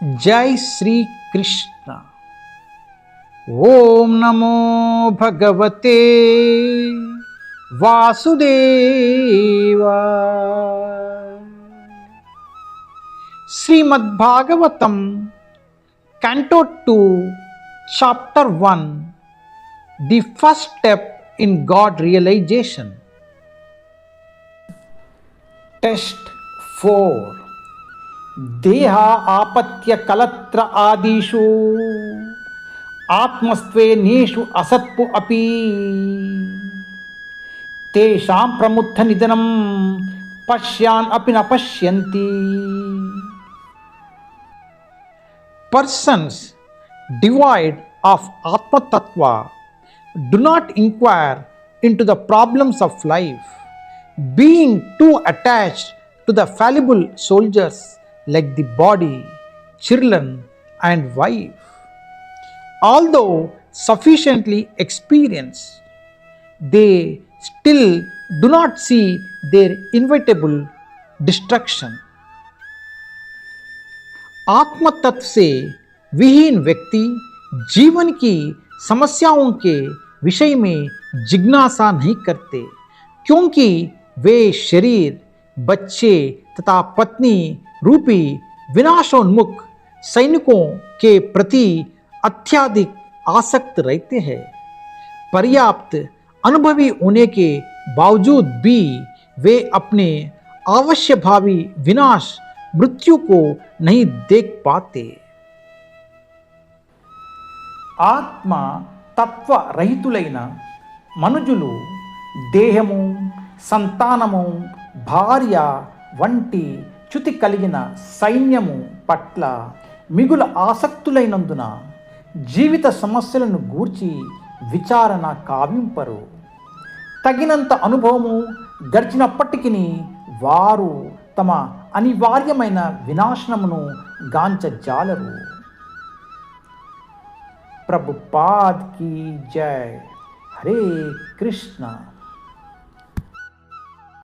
जय श्री कृष्ण। ओम नमो भगवते वासुदेवाय। Srimad Bhagavatam canto 2 chapter 1 the first step in God realization. Text 4 देह आपत्य कलत्र आदिषु आत्मस्त्वेनेषु असत्पु अपि तेषां प्रमुद्ध निधनं पश्यान् अपि न पश्यन्ति। Persons devoid of Atma Tattva do not inquire into the problems of life, being too attached to the fallible soldiers like the body, children, and wife. Although sufficiently experienced, they still do not see their inevitable destruction. आत्म तत्व से विहीन व्यक्ति जीवन की समस्याओं के विषय में जिज्ञासा नहीं करते, क्योंकि वे शरीर, बच्चे तथा पत्नी रूपी विनाशोन्मुख सैनिकों के प्रति अत्यधिक आसक्त रहते हैं। पर्याप्त अनुभवी होने के बावजूद भी वे अपने अवश्य भावी विनाश मृत्यु को नहीं देख पाते। ఆత్మ తత్వ రహితులైన మనుజులు దేహము, సంతానము, భార్య వంటి చ్యుతి కలిగిన సైన్యము పట్ల మిగుల ఆసక్తులైనందున జీవిత సమస్యలను గూర్చి విచారణ కావింపరు. తగినంత అనుభవము గడిచినప్పటికీ వారు తమ అనివార్యమైన వినాశనమును గాంచజాలరు. ప్రభుపాద్ కీ జై. హరే కృష్ణ.